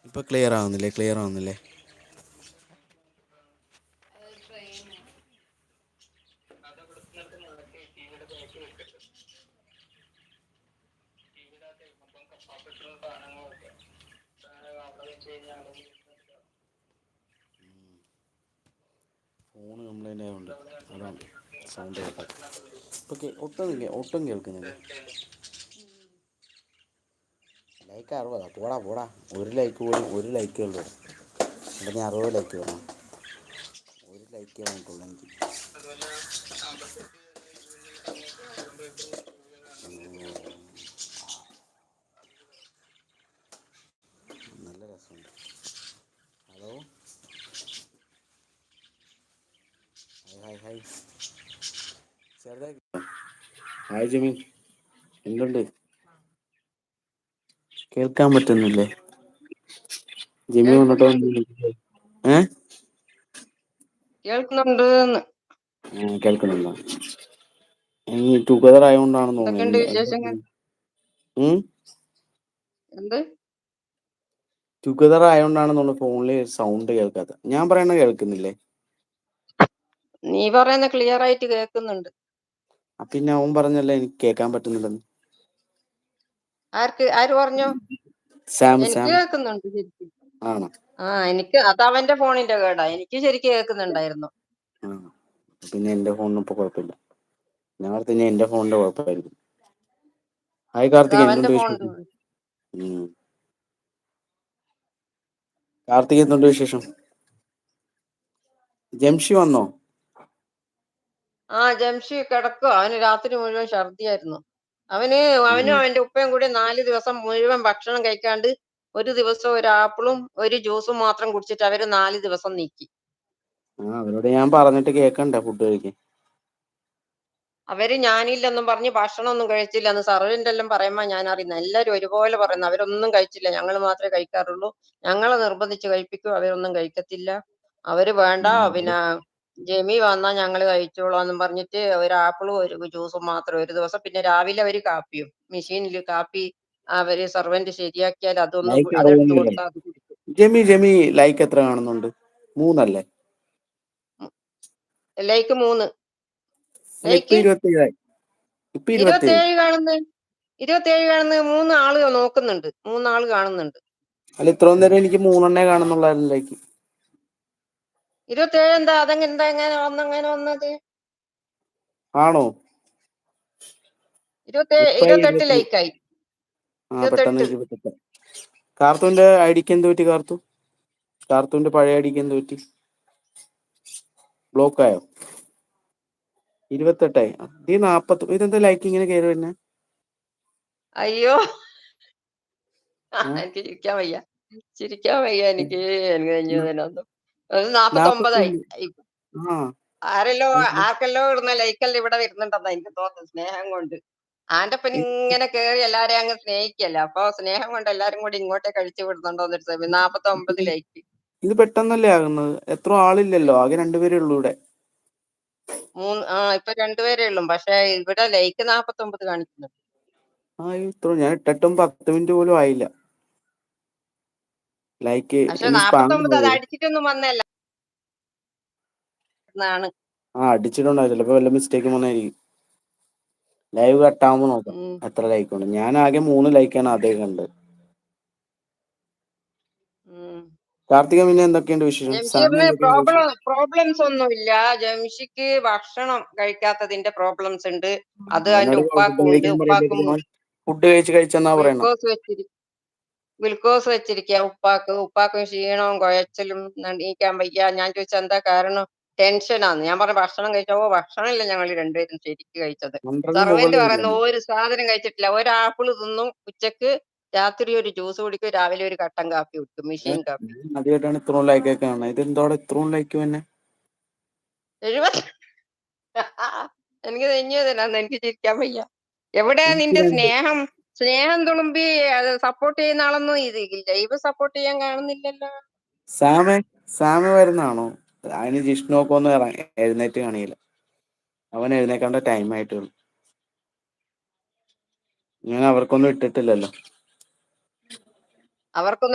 ഇപ്പൊ clear ആവുന്നില്ലേ? Phone complaint ആയതുകൊണ്ട് അതാണ് സൗണ്ട് കേൾക്കാത്തത്. ഒട്ടും കേൾക്കുന്നില്ല. ലൈക്ക് 60. പോടാ ഒരു ലൈക്കേ ഉള്ളൂ. ഇവിടെ ഞാൻ 60 ലൈക്ക് വേണം. ഒരു ലൈക്കേ വേണ്ടിട്ടുള്ളൂ എനിക്ക്. നല്ല രസമുണ്ട്. Hello, hi. ചെറുതായി ഹായ് ജിമി, എന്തുണ്ട്? കേൾക്കാൻ പറ്റുന്നില്ലേ? ജിമ്മി വന്നിട്ട് കേൾക്കുന്നുണ്ട് ഏ കേൾക്കുന്നുണ്ട്ന്ന്. കേൾക്കുന്നുണ്ടോ? ടുഗദർ ആയതുകൊണ്ടാണെന്ന് എന്തൊക്കെയുണ്ട് വിശേഷങ്ങൾ? തോന്നുന്നു. എന്ത്? ടുഗദർ ആയതുകൊണ്ടാണെന്ന് തോന്നുന്നു ഫോണില് സൗണ്ട് കേൾക്കാത്തത്. ഞാൻ പറയണ കേൾക്കുന്നില്ലേ? നീ പറയുന്ന ക്ലിയർ ആയിട്ട് കേൾക്കുന്നുണ്ട്. പിന്നെ അവൻ പറഞ്ഞല്ലേ എനിക്ക് കേൾക്കാൻ പറ്റുന്നില്ലെന്ന്. ആര് പറഞ്ഞു? സാം എനിക്ക് കേൾക്കുന്നുണ്ട് ശരിക്കും. ആണോ? എനിക്ക് അത് അവന്റെ ഫോണിന്റെ കേടാ. എനിക്ക് ശരിക്കും കേൾക്കുന്നുണ്ടായിരുന്നു. ആ, പിന്നെ എൻ്റെ ഫോണിന് ഇപ്പോൾ കുഴപ്പമില്ല. ഞാൻ ഓർത്ത് ഇനി എൻ്റെ ഫോണിൻ്റെ കുഴപ്പമായിരിക്കും. ഹായ് അത് കാർത്തിക്, അവന്റെ എന്തുണ്ട് ഫോണിന്റെ വിശേഷം? കാർത്തിക്, എന്തുണ്ട് വിശേഷം? ജംഷി വന്നോ? ജംഷി കിടക്കുക. അവന് രാത്രി മുഴുവൻ ഛർദിയായിരുന്നു. അവനും അവന്റെ ഉപ്പയും കൂടി 4 ദിവസം മുഴുവൻ ഭക്ഷണം കഴിക്കാണ്ട് ഒരു ദിവസം ഒരു ആപ്പിളും ഒരു ജ്യൂസും മാത്രം കുടിച്ചിട്ട് അവര് 4 ദിവസം നീക്കി. അവരോട് ഞാൻ പറഞ്ഞിട്ട് കേൾക്കണ്ടേ ഫുഡ് കഴിക്കാൻ. അവര് ഞാനില്ലെന്നും പറഞ്ഞ് ഭക്ഷണം ഒന്നും കഴിച്ചില്ലെന്ന് സർവന്റ് എല്ലാം പറയുമ്പോ ഞാൻ അറിയുന്നത്. എല്ലാരും ഒരുപോലെ പറയുന്നു. അവരൊന്നും കഴിച്ചില്ല, ഞങ്ങൾ മാത്രമേ കഴിക്കാറുള്ളൂ, ഞങ്ങളെ നിർബന്ധിച്ച് കഴിപ്പിക്കും, അവരൊന്നും കഴിക്കത്തില്ല, അവര് വേണ്ട, പിന്നെ ജെമി വന്നാ ഞങ്ങൾ കഴിച്ചോളാന്നും പറഞ്ഞിട്ട് ഒരു ആപ്പിളും ഒരു ജ്യൂസും മാത്രം ഒരു ദിവസം. പിന്നെ രാവിലെ അവര് കാപ്പിയും മെഷീനിൽ കാപ്പി അവര് സർവന്റ് ശരിയാക്കിയാൽ ലൈക്ക് അതെടുത്ത് 60 കൊടുത്താൽ അത് കുടിക്കും. ജെമി ലൈക്ക് എത്ര കാണുന്നുണ്ട്? 3 അല്ലേ? ലൈക്ക് 3. അല്ല, ഇപ്പൊ ലൈക്ക് 27. 27 കാണുന്നു. 27 കാണുന്നത് 3 ആള് നോക്കുന്നുണ്ട്. 3 ആള് കാണുന്നുണ്ട്. അല്ല, ഇത്രയും നേരം എനിക്ക് 3 കാണുന്നുള്ളായിരുന്നു ലൈക്ക്. 27 എന്താ? എങ്ങനെ വന്നത്? ആണോ? 28 ലൈക്കായി. പെട്ടെന്ന് 28. 28. കാർത്തൂന്റെ ഐഡിക്ക് എന്ത് പറ്റി? കാർത്തൂന്റെ പഴയ ഐഡിക്ക് എന്ത് പറ്റി? ബ്ലോക്ക് ആയോ? 28. ഈ 40. ഇതെന്താ ലൈക്ക് ഇങ്ങനെ കയറി വരുന്നേ? അയ്യോ, എനിക്ക് ചിരിക്കാൻ വയ്യ എനിക്ക് കഴിഞ്ഞതൊന്നും. അത് 49ആയി. 40. ആ ആർക്കെല്ലോ ഇടുന്ന ലൈക്കെല്ലാം ഇവിടെ വരുന്നുണ്ടെന്നാ എനിക്ക് തോന്നുന്നു. സ്നേഹം കൊണ്ട് ആന്റപ്പൻ ഇങ്ങനെ കേറി എല്ലാരെയും അങ്ങ് സ്നേഹിക്കല്ല. അപ്പൊ സ്നേഹം കൊണ്ട് എല്ലാരും കൂടി ഇങ്ങോട്ടേ കഴിച്ചു വിടുന്നുണ്ടോന്നൊരു സമയം. 49 ലൈക്ക്. ഇത് പെട്ടെന്നല്ലേ ആകുന്നത്? എത്ര ആളില്ലല്ലോ, ആകെ 2 പേരേ ഉള്ളൂ ഇവിടെ. ഇപ്പൊ 2 പേരേ ഉള്ളൂ. പക്ഷെ ഇവിടെ ലൈക്ക് 49 കാണിക്കുന്നു. ഞാൻ ഇട്ടിട്ടും 10 മിനിറ്റ് പോലും ആയില്ല. ലൈക്ക് പക്ഷെ ഇനി സ്പാം 49 അത് അടിച്ചിട്ടൊന്നും വന്നല്ല. അടിച്ചിട്ടുണ്ടാവും. ചിലപ്പോ വല്ല മിസ്റ്റേക്കും വന്നായിരിക്കും. ലൈവ് കട്ടാകുമ്പോ നോക്കാം എത്ര ലൈക്ക് ഉണ്ട്. ഞാൻ ആകെ 3 ലൈക്കാണ് ആദ്യം കണ്ടത്. കാർത്തിക, പിന്നെ എന്തൊക്കെയുണ്ട് വിശേഷം? ജംഷീറിന് പ്രോബ്ലംസ് ഒന്നുമില്ല. ജംഷിക്ക് ഭക്ഷണം കഴിക്കാത്തതിന്റെ പ്രോബ്ലംസ് ഉണ്ട്. അത് അവന്റെ അവനോട് ഫുഡ് ഉപ്പാക്കും ഉണ്ട്. കഴിക്കാൻ ഉപ്പാക്കും പറയുമ്പോഴത്തേക്കും ഫുഡ് കഴിച്ചെന്നാ പറയണം. ഗ്ലൂക്കോസ് വെച്ചിരിക്കുക ഉപ്പാക്കും ക്ഷീണവും കുഴച്ചിലും എണീക്കാൻ വയ്യ. ഞാൻ ചോദിച്ചാൽ എന്താ കാരണം? ടെൻഷനാന്ന്. ഞാൻ പറഞ്ഞു ഭക്ഷണം കഴിച്ചോ? ഭക്ഷണമില്ല, ഞങ്ങൾ രണ്ടുപേരും ശരിക്ക് കഴിച്ചത്. 12 സർവന്റ് പറയുന്ന മുകളിൽ. ഒരു സാധനം കഴിച്ചിട്ടില്ല. ഒരു ആപ്പിള് തിന്നും ഉച്ചക്ക്, രാത്രി ഒരു ജ്യൂസ് കുടിക്കും, രാവിലെ ഒരു കട്ടൻ കാപ്പി കുടിക്കും, മെഷീൻ കാപ്പി. ആദ്യമായിട്ടാണ് ഇത്രയും ലൈക്ക് ഒക്കെ കാണുന്നത്. ഇതെന്തോടെ ഇത്രയും ലൈക്ക് തന്നെ? 70. എനിക്ക് തെഞ്ഞതല്ലാന്ന്. എനിക്ക് ചിരിക്കാൻ വയ്യ. എവിടെയാ നിന്റെ സ്നേഹം? സ്നേഹം തുളുമ്പി സപ്പോർട്ട് ചെയ്യുന്ന ആളൊന്നും ഇത് ലൈവ് സപ്പോർട്ട് ചെയ്യാൻ കാണുന്നില്ലല്ലോ. സാമ് വരുന്നാണോ? അതിന് ജിഷ്ണുവൊക്കെ എഴുന്നേറ്റ് കാണിയില്ല. അവൻ എഴുന്നേക്കേണ്ട ടൈം ആയിട്ടുള്ളൂ. ഞാൻ അവർക്കൊന്നും ഇട്ടിട്ടില്ലല്ലോ. അവർക്കൊന്നും